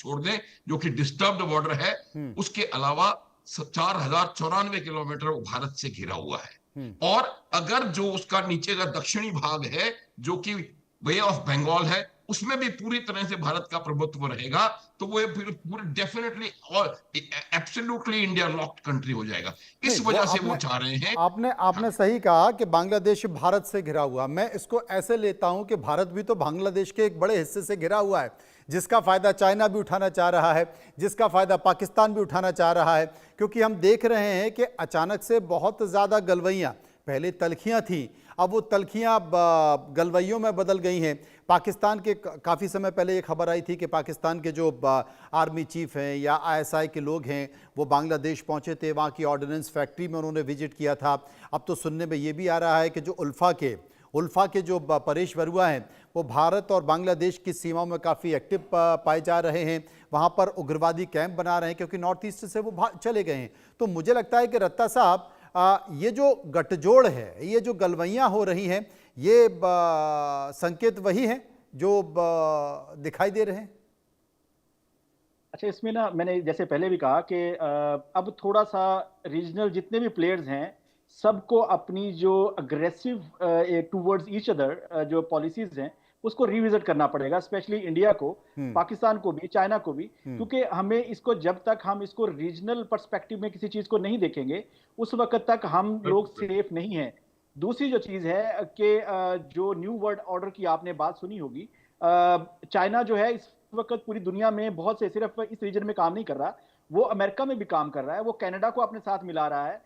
छोड़ दें जो कि डिस्टर्ब्ड बॉर्डर है, उसके अलावा 4094 किलोमीटर वो भारत से घिरा हुआ है। और अगर जो उसका नीचे का दक्षिणी भाग है जो कि बे ऑफ बंगाल है, उसमें भी पूरी तरह से भारत का प्रभुत्व रहेगा, तो वो फिर पूरे डेफिनेटली और एब्सोल्युटली इंडिया लॉक्ड कंट्री हो जाएगा। नहीं, इस वो वजह से वो आपने चाह रहे हैं। आपने हाँ, आपने सही कहा कि बांग्लादेश भारत से घिरा हुआ। मैं इसको ऐसे लेता हूं कि भारत भी तो बांग्लादेश के एक बड़े हिस्से से घिरा हुआ है, जिसका फायदा चाइना भी उठाना चाह रहा है, जिसका फायदा पाकिस्तान भी उठाना चाह रहा है। क्योंकि हम देख रहे हैं कि अचानक से बहुत ज्यादा गलवैयां, पहले तलखियां थी, अब वो तलखियां गलवैयों में बदल गई हैं। पाकिस्तान के काफ़ी समय पहले ये खबर आई थी कि पाकिस्तान के जो आर्मी चीफ हैं या आईएसआई के लोग हैं वो बांग्लादेश पहुंचे थे, वहाँ की ऑर्डिनेंस फैक्ट्री में उन्होंने विजिट किया था। अब तो सुनने में ये भी आ रहा है कि जो उल्फा के जो परेश बरुआ हैं वो भारत और बांग्लादेश की सीमाओं में काफ़ी एक्टिव पाए जा रहे हैं, वहाँ पर उग्रवादी कैंप बना रहे हैं क्योंकि नॉर्थ ईस्ट से वो चले गए हैं। तो मुझे लगता है कि रत्ता साहब, ये जो गठजोड़ है, ये जो गलवैयाँ हो रही हैं, ये संकेत वही हैं जो दिखाई दे रहे हैं। अच्छा, इसमें ना मैंने जैसे पहले भी कहा कि अब थोड़ा सा रीजनल जितने भी प्लेयर्स हैं सबको अपनी जो अग्रेसिव टूवर्ड्स ईच अदर जो पॉलिसीज हैं उसको रिविजिट करना पड़ेगा, स्पेशली इंडिया को, पाकिस्तान को भी, चाइना को भी। क्योंकि हमें इसको, जब तक हम इसको रीजनल पर्सपेक्टिव में किसी चीज को नहीं देखेंगे उस वक्त तक हम लोग सेफ नहीं हैं। दूसरी जो चीज है कि जो न्यू वर्ल्ड ऑर्डर की आपने बात सुनी होगी, चाइना जो है इस वक्त पूरी दुनिया में बहुत से, सिर्फ इस रीजन में काम नहीं कर रहा, वो अमेरिका में भी काम कर रहा है, वो कनाडा को अपने साथ मिला रहा है,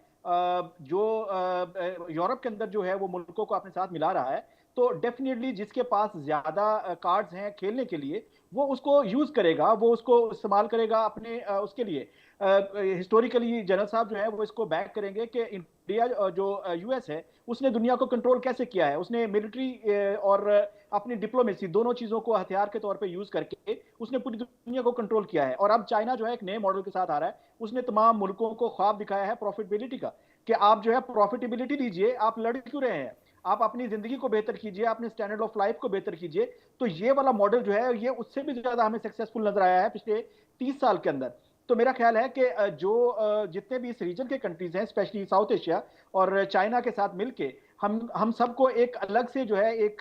जो यूरोप के अंदर जो है वो मुल्कों को अपने साथ मिला रहा है। तो डेफिनेटली जिसके पास ज्यादा कार्ड्स हैं खेलने के लिए वो उसको यूज करेगा, वो उसको इस्तेमाल करेगा अपने उसके लिए। हिस्टोरिकली जनरल साहब जो है वो इसको बैक करेंगे कि इंडिया जो यूएस है उसने दुनिया को कंट्रोल कैसे किया है। उसने मिलिट्री और अपनी डिप्लोमेसी दोनों चीजों को हथियार के तौर पे यूज करके उसने पूरी दुनिया को कंट्रोल किया है। और अब चाइना जो है एक नए मॉडल के साथ आ रहा है, उसने तमाम मुल्कों को ख्वाब दिखाया है प्रॉफिटेबिलिटी का, कि आप जो है प्रॉफिटेबिलिटी दीजिए, आप लड़ क्यों रहे हैं, आप अपनी जिंदगी को बेहतर कीजिए, अपने स्टैंडर्ड ऑफ लाइफ को बेहतर कीजिए। तो ये वाला मॉडल जो है ये उससे भी ज्यादा हमें सक्सेसफुल नजर आया है पिछले 30 साल के अंदर। तो मेरा ख्याल है कि जो जितने भी इस रीजन के कंट्रीज हैं, स्पेशली साउथ एशिया और चाइना के साथ मिलके हम सबको एक अलग से जो है एक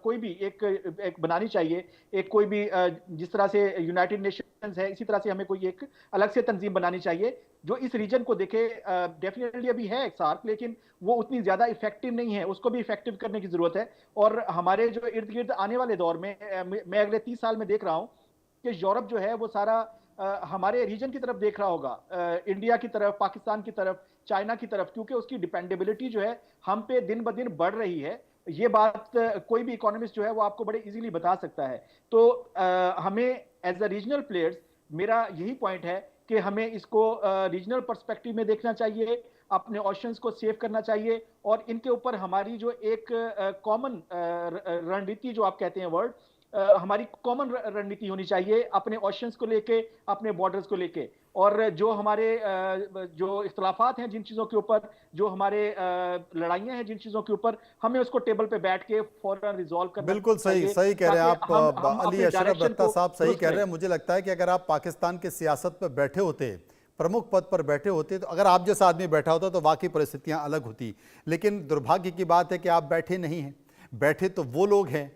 कोई भी एक बनानी चाहिए, एक कोई भी जिस तरह से यूनाइटेड नेशंस है इसी तरह से हमें कोई एक अलग से तंजीम बनानी चाहिए जो इस रीजन को देखे। डेफिनेटली अभी है एक सार्क, लेकिन वो उतनी ज्यादा इफेक्टिव नहीं है, उसको भी इफेक्टिव करने की जरूरत है। और हमारे जो इर्द गिर्द आने वाले दौर में मैं अगले 30 साल में देख रहा हूं कि यूरोप जो है वो सारा हमारे रीजन की तरफ देख रहा होगा, इंडिया की तरफ, पाकिस्तान की तरफ, चाइना की तरफ, क्योंकि उसकी डिपेंडेबिलिटी जो है हम पे दिन ब दिन बढ़ रही है। ये बात कोई भी इकोनॉमिस्ट जो है वो आपको बड़े इजीली बता सकता है। तो हमें एज अ रीजनल प्लेयर्स, मेरा यही पॉइंट है कि हमें इसको रीजनल पर्सपेक्टिव में देखना चाहिए, अपने ऑप्शंस को सेव करना चाहिए और इनके ऊपर हमारी जो एक कॉमन रणनीति जो आप कहते हैं वर्ड, हमारी कॉमन रणनीति होनी चाहिए अपने ऑप्शंस को लेके, अपने बॉर्डर्स को लेके। और जो हमारे जो इख्तलाफात हैं जिन चीज़ों के ऊपर, जो हमारे लड़ाइयाँ हैं जिन चीज़ों के ऊपर, हमें उसको टेबल पे बैठ के फौरन रिजॉल्व करना बिल्कुल सही चाहिए, सही कह रहे हैं ताकि आप। हम अली अपने अशरफ डायरेक्शन रत्ता को साहब सही दुरुस्त कह रहे करें। हैं। मुझे लगता है कि अगर आप पाकिस्तान के सियासत पर बैठे होते, प्रमुख पद पर बैठे होते, तो अगर आप जैसा आदमी बैठा होता तो वाकई परिस्थितियां अलग होती। लेकिन दुर्भाग्य की बात है कि आप बैठे नहीं हैं। बैठे तो वो लोग हैं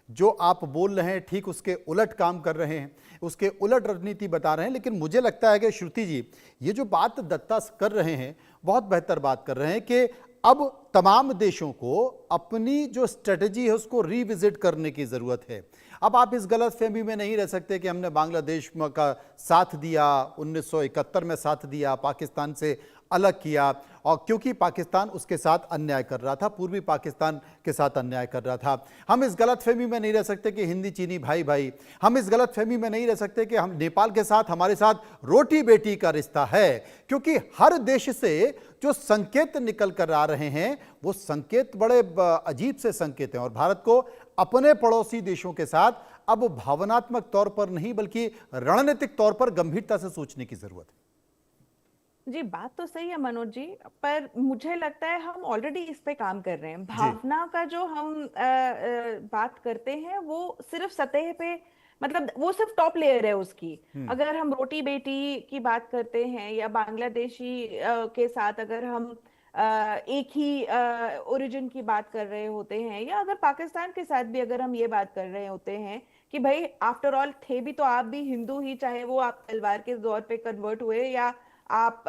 जो आप बोल रहे हैं ठीक उसके उलट काम कर रहे हैं, उसके उलट रणनीति बता रहे हैं। लेकिन मुझे लगता है कि श्रुति जी, ये जो बात दत्ता कर रहे हैं बहुत बेहतर बात कर रहे हैं कि अब तमाम देशों को अपनी जो स्ट्रेटजी है उसको रिविजिट करने की ज़रूरत है। अब आप इस गलतफहमी में नहीं रह सकते कि हमने बांग्लादेश का साथ दिया, 1971 में साथ दिया, पाकिस्तान से अलग किया, और क्योंकि पाकिस्तान उसके साथ अन्याय कर रहा था, पूर्वी पाकिस्तान के साथ अन्याय कर रहा था। हम इस गलतफहमी में नहीं रह सकते कि हिंदी चीनी भाई भाई, हम इस गलतफहमी में नहीं रह सकते कि हम नेपाल के साथ, हमारे साथ रोटी बेटी का रिश्ता है। क्योंकि हर देश से जो संकेत निकल कर आ रहे हैं वो संकेत बड़े अजीब से संकेत हैं, और भारत को अपने पड़ोसी देशों के साथ अब भावनात्मक तौर पर नहीं बल्कि रणनीतिक तौर पर गंभीरता से सोचने की जरूरत है। जी, बात तो सही है मनोज जी, पर मुझे लगता है हम ऑलरेडी इस पे काम कर रहे हैं। भावना का जो हम बात करते हैं वो सिर्फ सतह पे मतलब वो सिर्फ टॉप लेयर है उसकी। अगर हम रोटी बेटी की बात करते हैं या बांग्लादेशी के साथ अगर हम एक ही ओरिजिन की बात कर रहे होते हैं, या अगर पाकिस्तान के साथ भी अगर हम ये बात कर रहे होते हैं कि भाई आफ्टर ऑल थे भी तो आप भी हिंदू ही, चाहे वो आप तलवार के दौर पे कन्वर्ट हुए या आप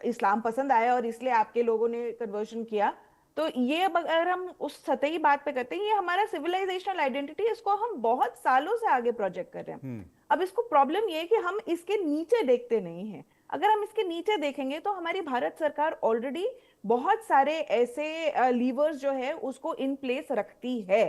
इस्लाम पसंद आया और इसलिए आपके लोगों ने कन्वर्शन किया। तो ये अगर हम उस सतही बात पे करते हैं, ये हमारा सिविलाइजेशनल आइडेंटिटी, इसको हम बहुत सालों से आगे प्रोजेक्ट कर रहे हैं। अब इसको प्रॉब्लम ये है कि हम इसके नीचे देखते नहीं हैं। अगर हम इसके नीचे देखेंगे तो हमारी भारत सरकार ऑलरेडी बहुत सारे ऐसे लीवर्स जो है उसको इन प्लेस रखती है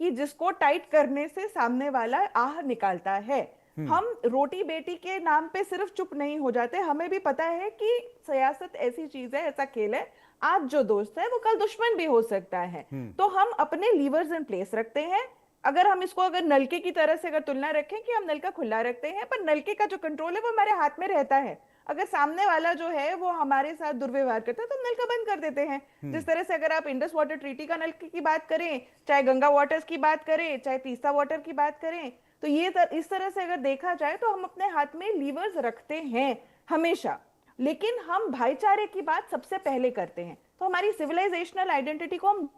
कि जिसको टाइट करने से सामने वाला आह निकालता है। हम रोटी बेटी के नाम पे सिर्फ चुप नहीं हो जाते, हमें भी पता है कि सियासत ऐसी चीज है, ऐसा खेल है, आज जो दोस्त है वो कल दुश्मन भी हो सकता है। तो हम अपने लीवर्स इन प्लेस रखते हैं। अगर हम इसको अगर नलके की तरह से अगर तुलना रखें कि हम नलका खुला रखते हैं, पर नलके का जो कंट्रोल है वो हमारे हाथ में रहता है। अगर सामने वाला जो है वो हमारे साथ दुर्व्यवहार करता है तो हम नलका बंद कर देते हैं। जिस तरह से अगर आप इंडस वाटर ट्रीटी का नलके की बात करें, चाहे गंगा वाटर्स की बात करें, चाहे तीस्ता वाटर की बात करें, तो ये इस तरह से अगर देखा जाए तो हम अपने हाथ में लीवर्स रखते हैं हमेशा। लेकिन हम भाईचारे की बात सबसे पहले करते हैं। तो हमारी सिविलाइजेशनल आइडेंटिटी को हम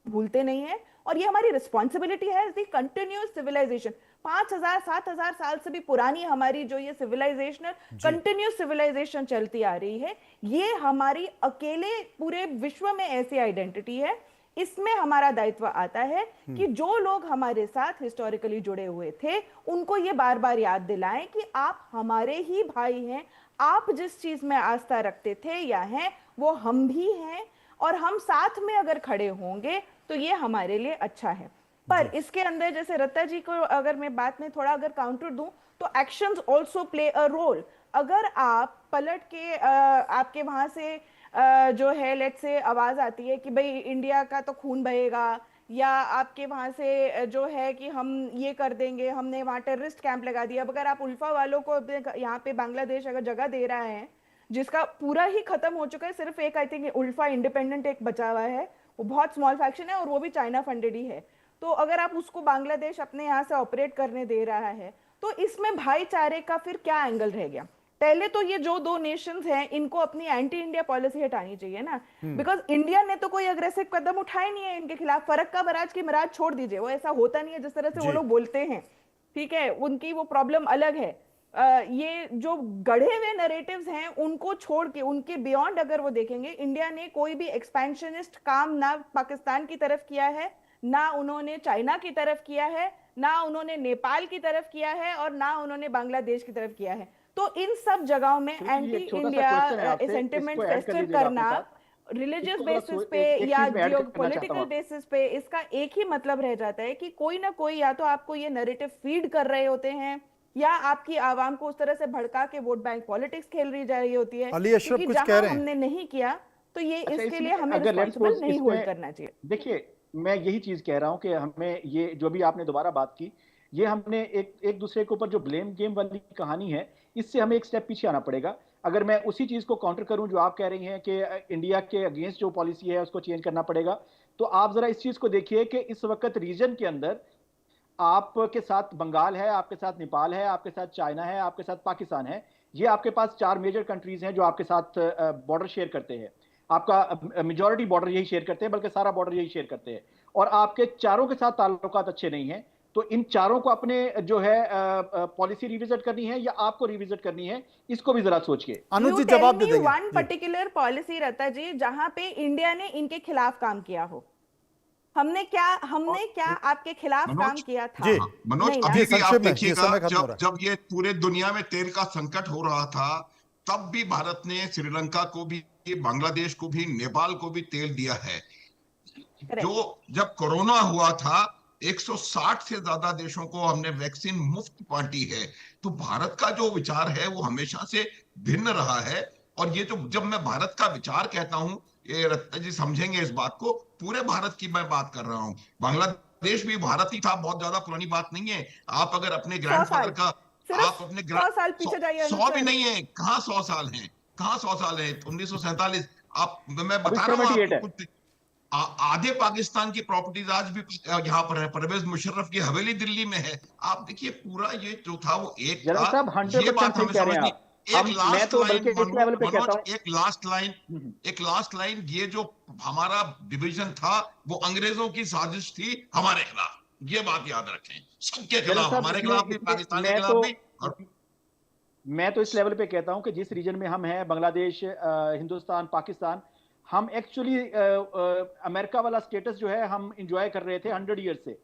भूलते नहीं है, और ये हमारी रिस्पॉन्सिबिलिटी है। दी कंटिन्यूअस सिविलाइजेशन, 5000 7000 साल से भी पुरानी हमारी जो ये सिविलाइजेशनल कंटिन्यूअस सिविलाइजेशन चलती आ रही है, ये हमारी अकेले पूरे विश्व में ऐसी आइडेंटिटी है। इसमें हमारा दायित्व आता है कि जो लोग हमारे साथ हिस्टोरिकली जुड़े हुए थे उनको ये बार बार याद दिलाएं कि आप हमारे ही भाई हैं। आप जिस चीज में आस्था रखते थे या हैं वो हम भी हैं, और हम साथ में अगर खड़े होंगे तो ये हमारे लिए अच्छा है। पर इसके अंदर जैसे रत्ता जी को अगर मैं बात में थोड़ा अगर काउंटर दूं तो actions also play a role. अगर आप पलट के आपके वहां से जो है लेट्स से आवाज आती है कि भाई इंडिया का तो खून बहेगा, या आपके वहां से जो है कि हम ये कर देंगे, हमने वहां टेररिस्ट कैंप लगा दिया। अब अगर आप उल्फा वालों को यहाँ पे बांग्लादेश अगर जगह दे रहा है जिसका पूरा ही खत्म हो चुका है, सिर्फ एक आई थिंक उल्फा इंडिपेंडेंट एक बचा हुआ है, वो बहुत स्मॉल फैक्शन है और वो भी चाइना फंडेड ही है। तो अगर आप उसको बांग्लादेश अपने यहाँ से ऑपरेट करने दे रहा है तो इसमें भाईचारे का फिर क्या एंगल रह गया? पहले तो ये जो दो नेशंस हैं इनको अपनी एंटी इंडिया पॉलिसी हटानी चाहिए ना, बिकॉज इंडिया ने तो कोई अग्रेसिव कदम उठाए नहीं है इनके खिलाफ। फर्क का बराज की मिराज छोड़ दीजिए, वो ऐसा होता नहीं है जिस तरह से वो लोग बोलते हैं, ठीक है, उनकी वो प्रॉब्लम अलग है। ये जो गढ़े हुए नैरेटिव्स हैं उनको छोड़ के उनके बियॉन्ड अगर वो देखेंगे, इंडिया ने कोई भी एक्सपेंशनिस्ट काम ना पाकिस्तान की तरफ किया है, ना उन्होंने चाइना की तरफ किया है, ना उन्होंने नेपाल की तरफ किया है, और ना उन्होंने बांग्लादेश की तरफ किया है। तो इन सब जगहों में एंटी इंडिया सेंटिमेंट फेस्टर करना रिलीजियस बेसिस पे या जियोपॉलिटिकल बेसिस पे, इसका एक ही मतलब रह जाता है कि कोई ना कोई या तो आपको ये नैरेटिव फीड कर रहे होते हैं या आपकी आवाम को उस तरह से भड़का के वोट बैंक पॉलिटिक्स खेल रही जा रही होती है। अली अशरफ कुछ कह रहे हैं, हमने नहीं किया तो ये इसके लिए हमें रिस्पांसिबल नहीं होल्ड करना चाहिए। देखिए मैं यही चीज कह रहा हूं कि हमें ये जो भी आपने दोबारा बात की, ये हमने एक दूसरे के ऊपर जो ब्लेम गेम वाली कहानी है, इससे हमें एक स्टेप पीछे आना पड़ेगा। अगर मैं उसी चीज को काउंटर करूं जो आप कह रही हैं कि इंडिया के अगेंस्ट जो पॉलिसी है उसको चेंज करना पड़ेगा, तो आप जरा इस चीज को देखिए कि इस वक्त रीजन के अंदर आपके साथ बंगाल है, आपके साथ नेपाल है, आपके साथ चाइना है, आपके साथ पाकिस्तान है। ये आपके पास 4 मेजर कंट्रीज हैं जो आपके साथ बॉर्डर शेयर करते हैं। आपका मेजॉरिटी बॉर्डर यही शेयर करते हैं, बल्कि सारा बॉर्डर यही शेयर करते हैं, और आपके चारों के साथ ताल्लुकात अच्छे नहीं हैं। तो इन चारों को अपने जो है पॉलिसी रिविजिट करनी है या आपको रिविजिट करनी है, इसको भी जरा सोचिए। अनुज जी जवाब दे देंगे। वन पर्टिकुलर पॉलिसी रहता जी जहां पे इंडिया ने इनके खिलाफ काम किया हो। हमने क्या आपके खिलाफ काम किया था? जी मनोज, अभी भी आप देखिएगा जब ये पूरे दुनिया में तेल का संकट हो रहा था तब भी भारत ने श्रीलंका को भी, बांग्लादेश को भी, नेपाल को भी तेल दिया है। जो जब कोरोना हुआ था 160 से ज्यादा देशों को हमने वैक्सीन मुफ्त बांटी है। तो भारत का जो विचार है वो हमेशा से भिन्न रहा है। और ये जो जब मैं भारत का विचार कहता हूं, ये रत्ना जी समझेंगे इस बात को, पूरे भारत की मैं बात कर रहा हूं। बांग्लादेश भी भारत ही था, बहुत ज्यादा पुरानी बात नहीं है। आप अगर अपने ग्रैंडफादर का, आप अपने 100 साल पीछे जाइए, 100 भी नहीं है, कहाँ 100 साल है, कहाँ 100 साल है, 1947। आप, मैं बता रहा हूँ आधे पाकिस्तान की प्रॉपर्टीज आज भी यहाँ पर है। परवेज मुशर्रफ की हवेली दिल्ली में है। आप देखिए पूरा ये जो था वो एक जनरल था। साहब 100% ये बात सही हमें कह रहे हैं समझनी। आप। एक मैं लास्ट तो लाइन बल्कि इस लेवल पे कहता हूं। एक लास्ट लाइन, ये जो हमारा डिवीजन था वो अंग्रेजों की साजिश थी हमारे खिलाफ। ये बात याद रखें, सबके जनरल खिलाफ, साहब हमारे इसमें खिलाफ भी, इसमें पाकिस्तान के खिलाफ भी। और मैं तो इस लेवल पे कहता हूं कि जिस रीजन में हम हैं, बांग्लादेश, हिंदुस्तान, पाकिस्तान, हम एक्चुअली अमेरिका वाला स्टेटस जो है हम इंजॉय कर रहे थे 100 ईयर से।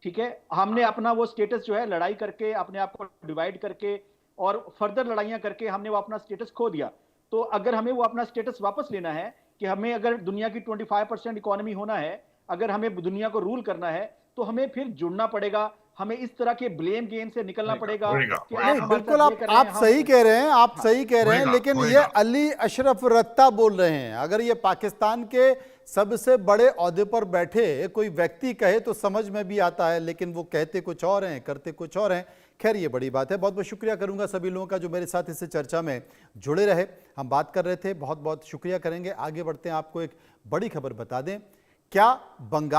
ठीक है, हमने अपना वो स्टेटस जो है लड़ाई करके, अपने आप को डिवाइड करके और फर्दर लड़ाइयां करके हमने वो अपना स्टेटस खो दिया। तो अगर हमें वो अपना स्टेटस वापस लेना है, कि हमें अगर दुनिया की 25% इकोनॉमी होना है, अगर हमें दुनिया को रूल करना है, तो हमें फिर जुड़ना पड़ेगा। हमें इस तरह के ब्लेम गेम से निकलना पड़ेगा होएगा, कि होएगा। आप नहीं, हमारे बिल्कुल साथ ये कर रहे हैं, आप हम सही कह रहे हैं, आप हाँ, सही कह रहे हैं, होएगा, लेकिन ये होएगा। अली अशरफ रत्ता बोल रहे हैं। अगर ये पाकिस्तान के सबसे बड़े ओहदे पर बैठे कोई व्यक्ति कहे तो समझ में भी आता है, लेकिन वो कहते कुछ और हैं, करते कुछ और हैं। खैर, ये बड़ी बात है। बहुत बहुत शुक्रिया करूंगा सभी लोगों का जो मेरे साथ इस चर्चा में जुड़े रहे। हम बात कर रहे थे, बहुत बहुत शुक्रिया करेंगे। आगे बढ़ते हैं, आपको एक बड़ी खबर बता दें। क्या बंगाल